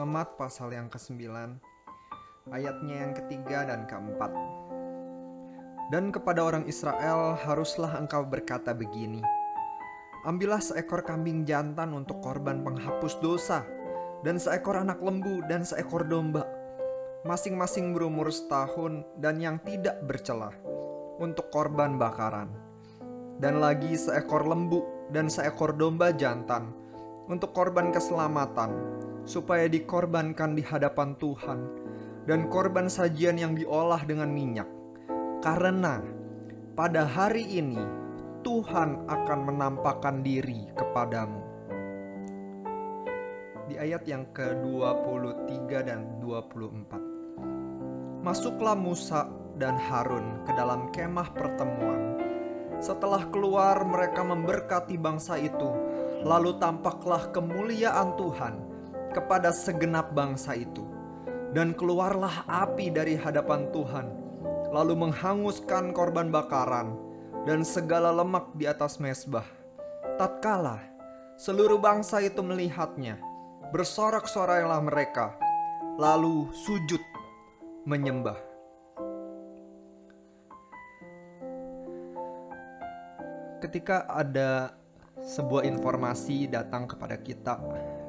Imamat pasal yang ke-9, ayatnya yang ketiga dan keempat. Dan kepada orang Israel haruslah engkau berkata begini: ambillah seekor kambing jantan untuk korban penghapus dosa, dan seekor anak lembu dan seekor domba, masing-masing berumur setahun dan yang tidak bercelah, untuk korban bakaran. Dan lagi seekor lembu dan seekor domba jantan untuk korban keselamatan, supaya dikorbankan di hadapan Tuhan, dan korban sajian yang diolah dengan minyak. Karena pada hari ini Tuhan akan menampakkan diri kepadamu. Di ayat yang ke-23 dan 24. Masuklah Musa dan Harun ke dalam kemah pertemuan. Setelah keluar mereka memberkati bangsa itu, lalu tampaklah kemuliaan Tuhan kepada segenap bangsa itu. Dan keluarlah api dari hadapan Tuhan, lalu menghanguskan korban bakaran dan segala lemak di atas mezbah. Tatkala seluruh bangsa itu melihatnya, bersorak-sorailah mereka, lalu sujud menyembah. Ketika ada sebuah informasi datang kepada kita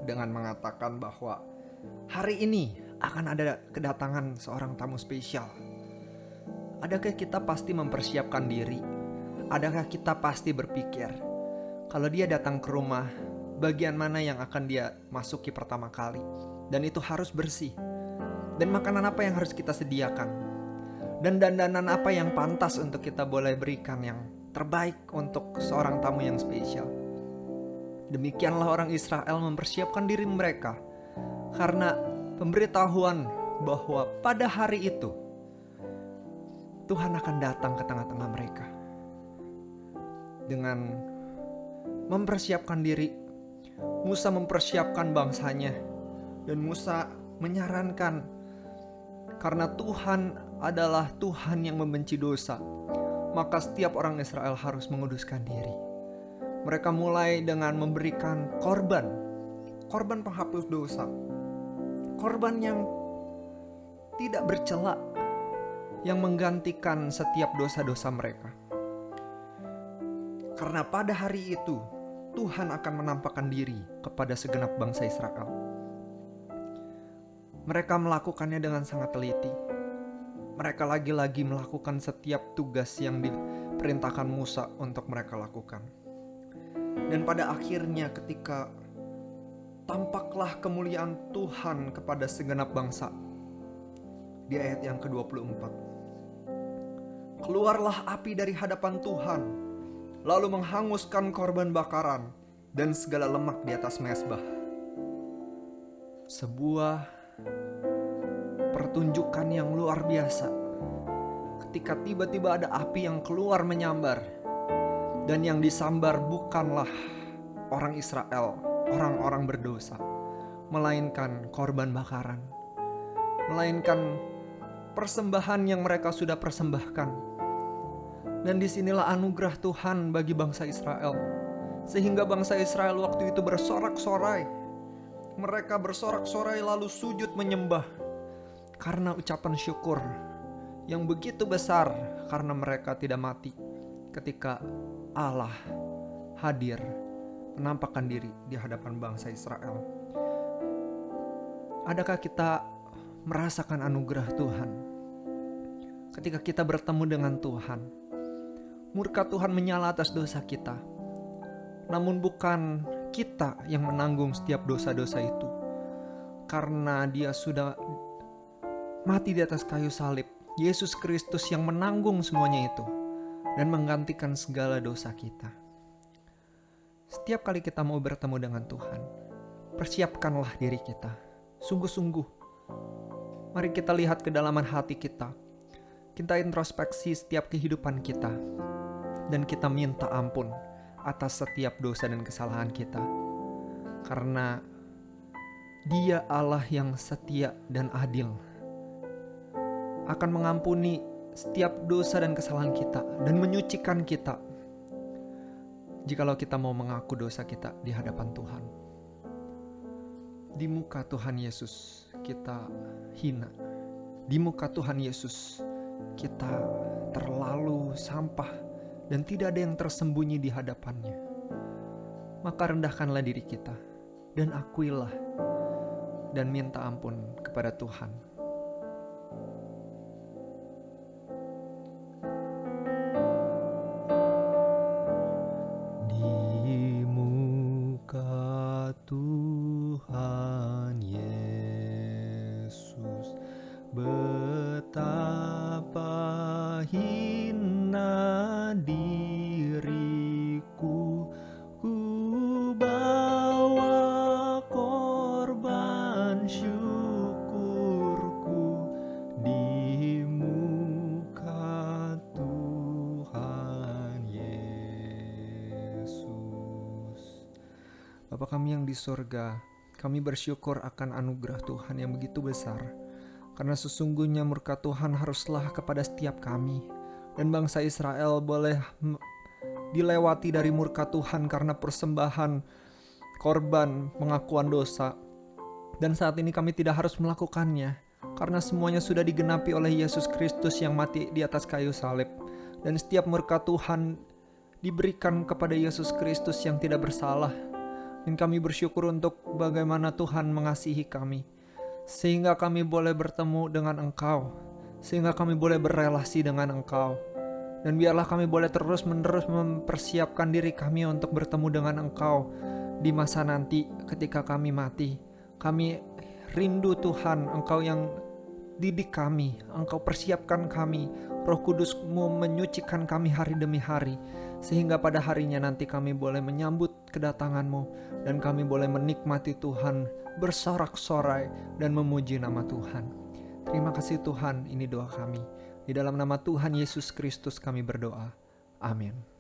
dengan mengatakan bahwa hari ini akan ada kedatangan seorang tamu spesial, adakah kita pasti mempersiapkan diri? Adakah kita pasti berpikir, kalau dia datang ke rumah, bagian mana yang akan dia masuki pertama kali? Dan itu harus bersih. Dan makanan apa yang harus kita sediakan? Dan dandanan apa yang pantas untuk kita boleh berikan yang terbaik untuk seorang tamu yang spesial? Demikianlah orang Israel mempersiapkan diri mereka, karena pemberitahuan bahwa pada hari itu Tuhan akan datang ke tengah-tengah mereka. Dengan mempersiapkan diri, Musa mempersiapkan bangsanya, dan Musa menyarankan, karena Tuhan adalah Tuhan yang membenci dosa, maka setiap orang Israel harus menguduskan diri. Mereka mulai dengan memberikan korban penghapus dosa, korban yang tidak bercela, yang menggantikan setiap dosa-dosa mereka. Karena pada hari itu Tuhan akan menampakkan diri kepada segenap bangsa Israel. Mereka melakukannya dengan sangat teliti. Mereka lagi-lagi melakukan setiap tugas yang diperintahkan Musa untuk mereka lakukan. Dan pada akhirnya ketika tampaklah kemuliaan Tuhan kepada segenap bangsa, di ayat yang ke-24, keluarlah api dari hadapan Tuhan, lalu menghanguskan korban bakaran dan segala lemak di atas mezbah. Sebuah pertunjukan yang luar biasa ketika tiba-tiba ada api yang keluar menyambar, dan yang disambar bukanlah orang Israel, orang-orang berdosa, melainkan korban bakaran, melainkan persembahan yang mereka sudah persembahkan. Dan disinilah anugerah Tuhan bagi bangsa Israel, sehingga bangsa Israel waktu itu bersorak-sorai. Mereka bersorak-sorai lalu sujud menyembah, karena ucapan syukur yang begitu besar, karena mereka tidak mati ketika Allah hadir menampakkan diri di hadapan bangsa Israel. Adakah kita merasakan anugerah Tuhan ketika kita bertemu dengan Tuhan? Murka Tuhan menyala atas dosa kita, namun bukan kita yang menanggung setiap dosa-dosa itu, karena Dia sudah mati di atas kayu salib. Yesus Kristus yang menanggung semuanya itu dan menggantikan segala dosa kita. Setiap kali kita mau bertemu dengan Tuhan, persiapkanlah diri kita sungguh-sungguh. Mari kita lihat kedalaman hati kita. Kita introspeksi setiap kehidupan kita, dan kita minta ampun atas setiap dosa dan kesalahan kita. Karena Dia Allah yang setia dan adil, akan mengampuni setiap dosa dan kesalahan kita dan menyucikan kita, jikalau kita mau mengaku dosa kita di hadapan Tuhan. Di muka Tuhan Yesus kita hina. Di muka Tuhan Yesus kita terlalu sampah dan tidak ada yang tersembunyi di hadapannya. Maka rendahkanlah diri kita dan akuilah dan minta ampun kepada Tuhan. Di muka Tuhan Yesus, betapa hina diriku, ku bawa korban syukurku di muka Tuhan Yesus. Bapa kami yang di sorga, kami bersyukur akan anugerah Tuhan yang begitu besar. Karena sesungguhnya murka Tuhan haruslah kepada setiap kami. Dan bangsa Israel boleh dilewati dari murka Tuhan karena persembahan korban pengakuan dosa. Dan saat ini kami tidak harus melakukannya, karena semuanya sudah digenapi oleh Yesus Kristus yang mati di atas kayu salib. Dan setiap murka Tuhan diberikan kepada Yesus Kristus yang tidak bersalah. Dan kami bersyukur untuk bagaimana Tuhan mengasihi kami, sehingga kami boleh bertemu dengan Engkau, sehingga kami boleh berelasi dengan Engkau. Dan biarlah kami boleh terus-menerus mempersiapkan diri kami untuk bertemu dengan Engkau di masa nanti ketika kami mati. Kami rindu Tuhan, Engkau yang didik kami, Engkau persiapkan kami, Roh Kudus-Mu menyucikan kami hari demi hari, sehingga pada harinya nanti kami boleh menyambut kedatangan-Mu dan kami boleh menikmati Tuhan, bersorak-sorai dan memuji nama Tuhan. Terima kasih Tuhan, ini doa kami. Di dalam nama Tuhan Yesus Kristus kami berdoa. Amin.